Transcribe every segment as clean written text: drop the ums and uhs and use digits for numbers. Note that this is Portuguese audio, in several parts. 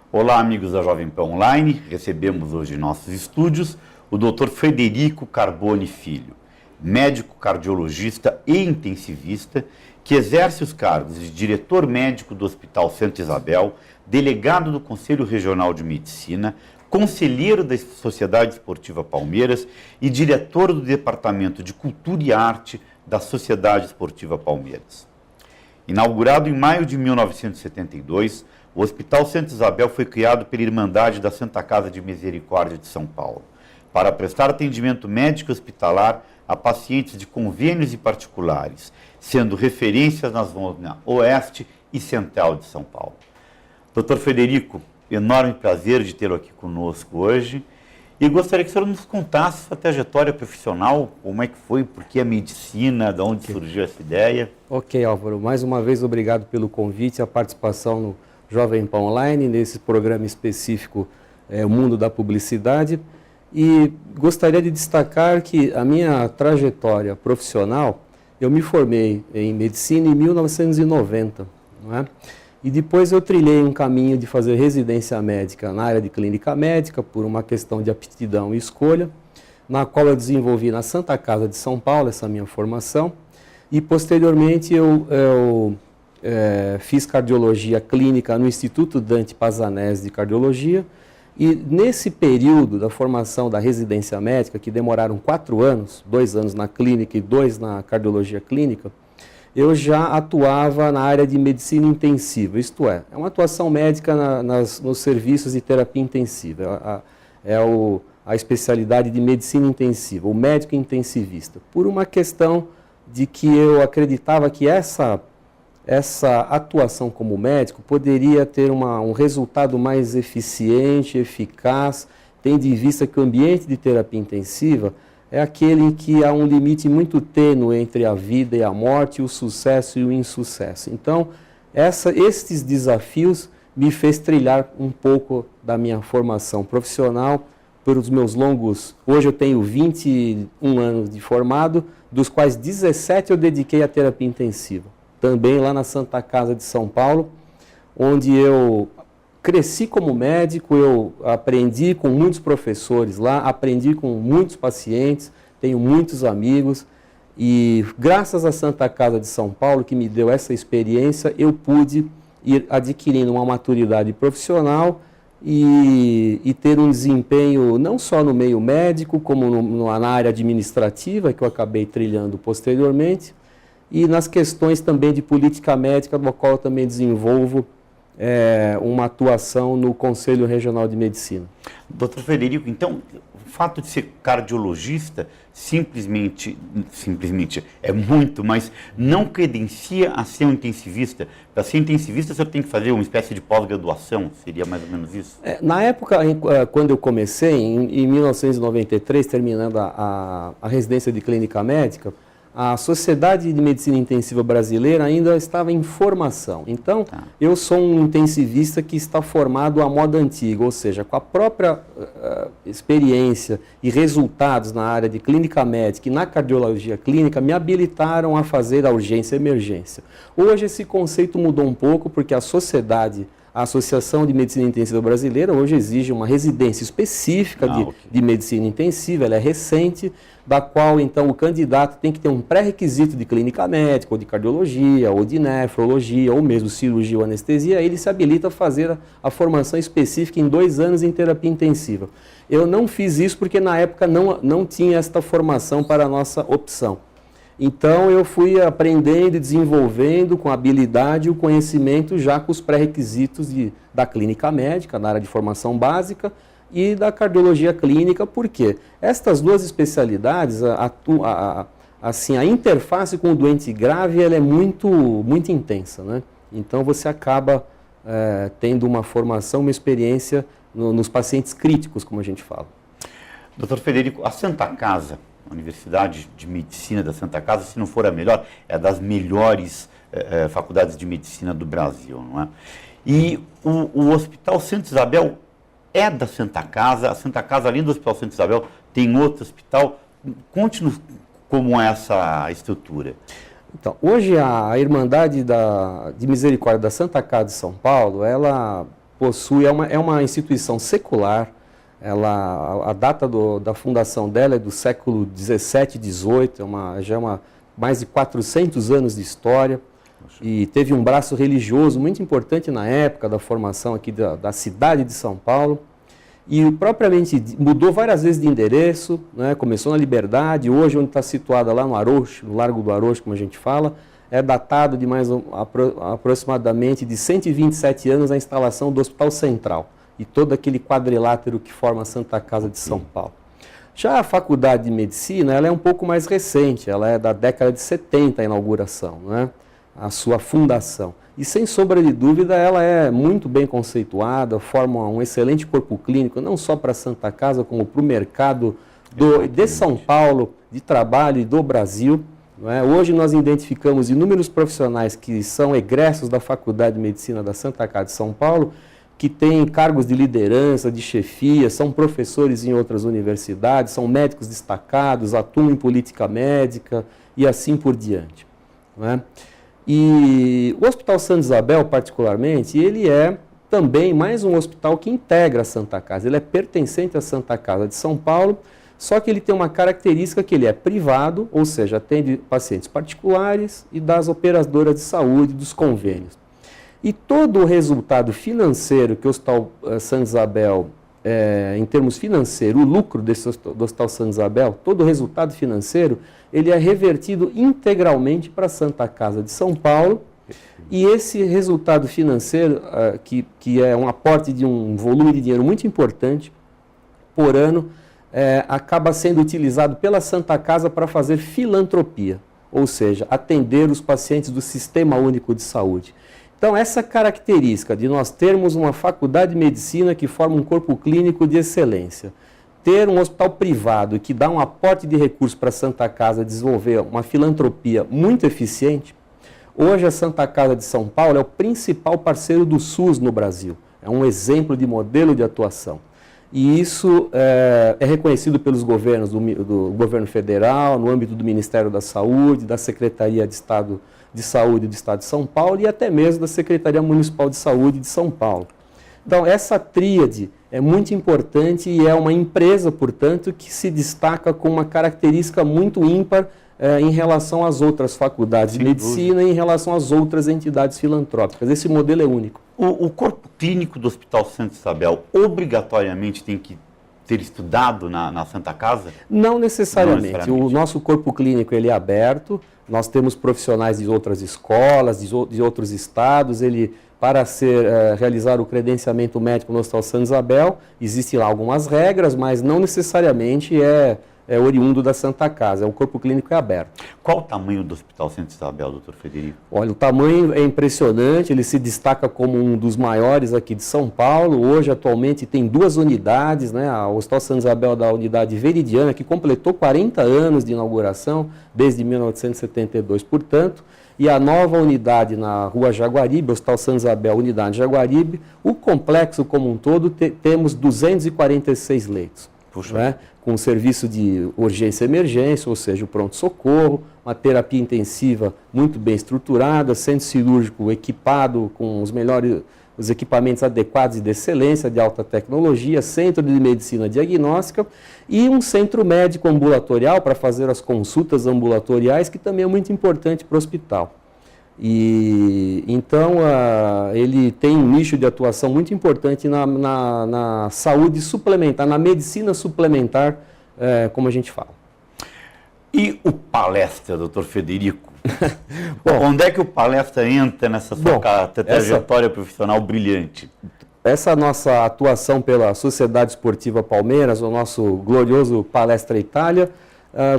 Olá, amigos da Jovem Pan Online. Recebemos hoje em nossos estúdios o Dr. Frederico Carboni Filho, médico cardiologista e intensivista, que exerce os cargos de diretor médico do Hospital Santa Isabel, delegado do Conselho Regional de Medicina, conselheiro da Sociedade Esportiva Palmeiras e diretor do Departamento de Cultura e Arte da Sociedade Esportiva Palmeiras. Inaugurado em maio de 1972, o Hospital Santa Isabel foi criado pela Irmandade da Santa Casa de Misericórdia de São Paulo, para prestar atendimento médico hospitalar a pacientes de convênios e particulares, sendo referências nas zonas Oeste e Central de São Paulo. Dr. Frederico, enorme prazer de tê-lo aqui conosco hoje. E gostaria que o senhor nos contasse sua trajetória profissional, como é que foi, por que a medicina, de onde surgiu essa ideia. Ok, Álvaro, mais uma vez obrigado pelo convite, a participação no Jovem Pan Online, nesse programa específico, o Mundo da Publicidade. E gostaria de destacar que a minha trajetória profissional, eu me formei em medicina em 1990, não é? E depois eu trilhei um caminho de fazer residência médica na área de clínica médica, por uma questão de aptidão e escolha, na qual eu desenvolvi na Santa Casa de São Paulo essa minha formação. E posteriormente eu fiz cardiologia clínica no Instituto Dante Pazanese de Cardiologia. E nesse período da formação da residência médica, que demoraram 4 anos, 2 anos na clínica e 2 na cardiologia clínica, eu já atuava na área de medicina intensiva, isto é uma atuação médica nos serviços de terapia intensiva, a especialidade de medicina intensiva, o médico intensivista, por uma questão de que eu acreditava que essa atuação como médico poderia ter um resultado mais eficiente, eficaz, tendo em vista que o ambiente de terapia intensiva é aquele em que há um limite muito tênue entre a vida e a morte, o sucesso e o insucesso. Então, estes desafios me fez trilhar um pouco da minha formação profissional pelos meus longos... Hoje eu tenho 21 anos de formado, dos quais 17 eu dediquei à terapia intensiva. Também lá na Santa Casa de São Paulo, onde eu cresci como médico, eu aprendi com muitos professores lá, aprendi com muitos pacientes, tenho muitos amigos e graças à Santa Casa de São Paulo, que me deu essa experiência, eu pude ir adquirindo uma maturidade profissional e ter um desempenho não só no meio médico, como na área administrativa, que eu acabei trilhando posteriormente, e nas questões também de política médica, do qual eu também desenvolvo uma atuação no Conselho Regional de Medicina. Doutor Frederico, então, o fato de ser cardiologista simplesmente é muito, mas não credencia a ser um intensivista. Para ser intensivista, o senhor tem que fazer uma espécie de pós-graduação, seria mais ou menos isso? Na época, quando eu comecei, em 1993, terminando a residência de clínica médica, a Sociedade de Medicina Intensiva Brasileira ainda estava em formação. Então, eu sou um intensivista que está formado à moda antiga, ou seja, com a própria experiência e resultados na área de clínica médica e na cardiologia clínica me habilitaram a fazer a urgência e emergência. Hoje esse conceito mudou um pouco porque a Associação de Medicina Intensiva Brasileira hoje exige uma residência específica de medicina intensiva, ela é recente, da qual então o candidato tem que ter um pré-requisito de clínica médica, ou de cardiologia, ou de nefrologia, ou mesmo cirurgia ou anestesia, aí ele se habilita a fazer a formação específica em 2 anos em terapia intensiva. Eu não fiz isso porque na época não tinha esta formação para a nossa opção. Então eu fui aprendendo e desenvolvendo com habilidade o conhecimento já com os pré-requisitos da clínica médica, na área de formação básica, e da cardiologia clínica, porque estas 2 especialidades, a interface com o doente grave ela é muito intensa, né? Então você acaba tendo uma formação, uma experiência nos pacientes críticos, como a gente fala. Doutor Frederico, a Santa Casa, a Universidade de Medicina da Santa Casa, se não for a melhor, é das melhores faculdades de medicina do Brasil, não é? E o Hospital Santa Isabel é da Santa Casa, a Santa Casa, além do Hospital Santa Isabel, tem outro hospital. Conte-nos como é essa estrutura. Então, hoje a Irmandade de Misericórdia da Santa Casa de São Paulo, ela possui, é uma instituição secular. A data da fundação dela é do século 17, 18, já é mais de 400 anos de história. E teve um braço religioso muito importante na época da formação aqui da cidade de São Paulo. E propriamente mudou várias vezes de endereço, né? Começou na Liberdade, hoje onde está situada lá no Arouche, no Largo do Arouche, como a gente fala, é datado de aproximadamente de 127 anos a instalação do Hospital Central e todo aquele quadrilátero que forma a Santa Casa de São Paulo. Já a Faculdade de Medicina, ela é um pouco mais recente, ela é da década de 70 a inauguração, né? A sua fundação. E, sem sombra de dúvida, ela é muito bem conceituada, forma um excelente corpo clínico, não só para a Santa Casa, como para o mercado de São Paulo, de trabalho e do Brasil. Não é? Hoje nós identificamos inúmeros profissionais que são egressos da Faculdade de Medicina da Santa Casa de São Paulo, que têm cargos de liderança, de chefia, são professores em outras universidades, são médicos destacados, atuam em política médica e assim por diante. Não é? E o Hospital Santa Isabel, particularmente, ele é também mais um hospital que integra a Santa Casa. Ele é pertencente à Santa Casa de São Paulo, só que ele tem uma característica que ele é privado, ou seja, atende pacientes particulares e das operadoras de saúde, dos convênios. E todo o resultado financeiro que o Hospital Santa Isabel, em termos financeiros, o lucro do Hospital Santa Isabel, todo o resultado financeiro, ele é revertido integralmente para a Santa Casa de São Paulo. E esse resultado financeiro, que é um aporte de um volume de dinheiro muito importante por ano, acaba sendo utilizado pela Santa Casa para fazer filantropia, ou seja, atender os pacientes do Sistema Único de Saúde. Então, essa característica de nós termos uma faculdade de medicina que forma um corpo clínico de excelência, ter um hospital privado que dá um aporte de recursos para a Santa Casa desenvolver uma filantropia muito eficiente, hoje a Santa Casa de São Paulo é o principal parceiro do SUS no Brasil. É um exemplo de modelo de atuação. E isso é reconhecido pelos governos do governo federal, no âmbito do Ministério da Saúde, da Secretaria de Estado de Saúde do Estado de São Paulo e até mesmo da Secretaria Municipal de Saúde de São Paulo. Então, essa tríade é muito importante e é uma empresa, portanto, que se destaca com uma característica muito ímpar em relação às outras faculdades de medicina e em relação às outras entidades filantrópicas. Esse modelo é único. O corpo clínico do Hospital Santa Isabel obrigatoriamente tem que ter estudado na Santa Casa? Não necessariamente. O nosso corpo clínico ele é aberto, nós temos profissionais de outras escolas, de outros estados. Para realizar o credenciamento médico no Hospital Santa Isabel, existem lá algumas regras, mas não necessariamente é oriundo da Santa Casa, o corpo clínico é aberto. Qual o tamanho do Hospital Santa Isabel, doutor Frederico? Olha, o tamanho é impressionante, ele se destaca como um dos maiores aqui de São Paulo. Hoje, atualmente, tem 2 unidades, né? O Hospital Santa Isabel da unidade Veridiana, que completou 40 anos de inauguração, desde 1972, portanto, e a nova unidade na Rua Jaguaribe, Hospital Santa Isabel, unidade Jaguaribe. O complexo como um todo, temos 246 leitos. Puxa. Né? Com um serviço de urgência e emergência, ou seja, o pronto-socorro, uma terapia intensiva muito bem estruturada, centro cirúrgico equipado com os equipamentos adequados e de excelência, de alta tecnologia, centro de medicina diagnóstica e um centro médico ambulatorial para fazer as consultas ambulatoriais, que também é muito importante para o hospital. E então ele tem um nicho de atuação muito importante na saúde suplementar, na medicina suplementar, como a gente fala. E o palestra, doutor Frederico? Bom, onde é que o palestra entra nessa sua trajetória profissional brilhante? Essa nossa atuação pela Sociedade Esportiva Palmeiras, o nosso glorioso Palestra Itália,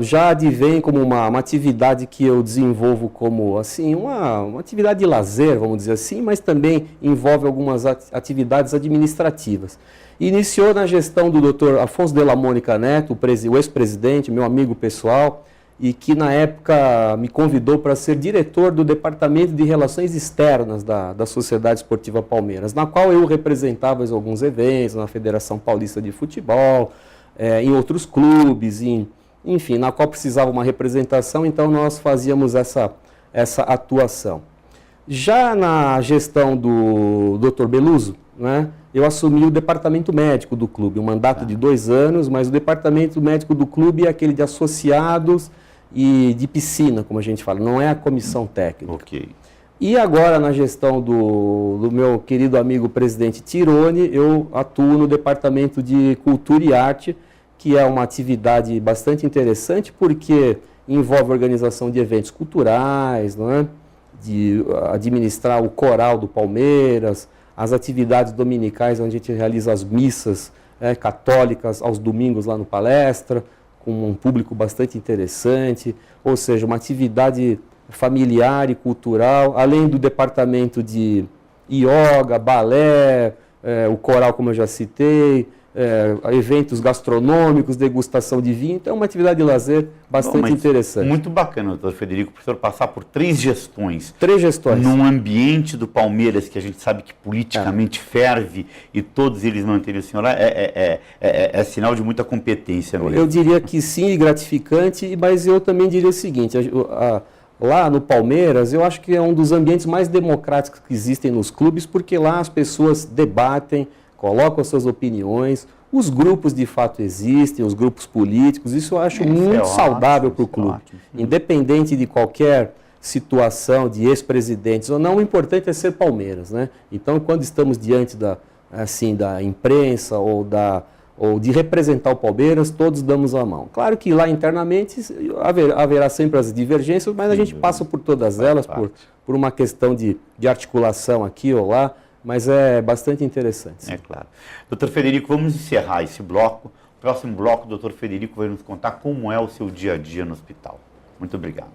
já advém como uma atividade que eu desenvolvo como assim, uma atividade de lazer, vamos dizer assim, mas também envolve algumas atividades administrativas. Iniciou na gestão do Dr. Afonso de la Mônica Neto, o ex-presidente, meu amigo pessoal, e que na época me convidou para ser diretor do Departamento de Relações Externas da Sociedade Esportiva Palmeiras, na qual eu representava alguns eventos, na Federação Paulista de Futebol, em outros clubes, enfim, na qual precisava uma representação, então nós fazíamos essa atuação. Já na gestão do Dr. Beluso, né, eu assumi o departamento médico do clube, um mandato de 2 anos, mas o departamento médico do clube é aquele de associados e de piscina, como a gente fala, não é a comissão técnica. Ok. E agora, na gestão do meu querido amigo presidente Tironi, eu atuo no Departamento de Cultura e Arte, que é uma atividade bastante interessante, porque envolve a organização de eventos culturais, não é? De administrar o coral do Palmeiras, as atividades dominicais, onde a gente realiza as missas católicas aos domingos lá no Palestra, com um público bastante interessante, ou seja, uma atividade familiar e cultural, além do departamento de yoga, balé, o coral, como eu já citei, eventos gastronômicos, degustação de vinho. Então é uma atividade de lazer bastante interessante. Muito bacana, doutor Frederico, para o senhor passar por 3 gestões. 3 gestões. Num ambiente do Palmeiras, que a gente sabe que politicamente ferve, e todos eles manterem o senhor lá, é sinal de muita competência mesmo. Eu diria que sim, gratificante, mas eu também diria o seguinte, lá no Palmeiras, eu acho que é um dos ambientes mais democráticos que existem nos clubes, porque lá as pessoas debatem, colocam as suas opiniões, os grupos de fato existem, os grupos políticos, isso eu acho muito saudável para o clube. Independente de qualquer situação de ex-presidentes ou não, o importante é ser Palmeiras, né? Então, quando estamos diante da imprensa ou de representar o Palmeiras, todos damos a mão. Claro que lá internamente haverá sempre as divergências, mas a gente passa por todas elas, por uma questão de articulação aqui ou lá, mas é bastante interessante. É claro. Doutor Frederico, vamos encerrar esse bloco. No próximo bloco, o doutor Frederico vai nos contar como é o seu dia a dia no hospital. Muito obrigado.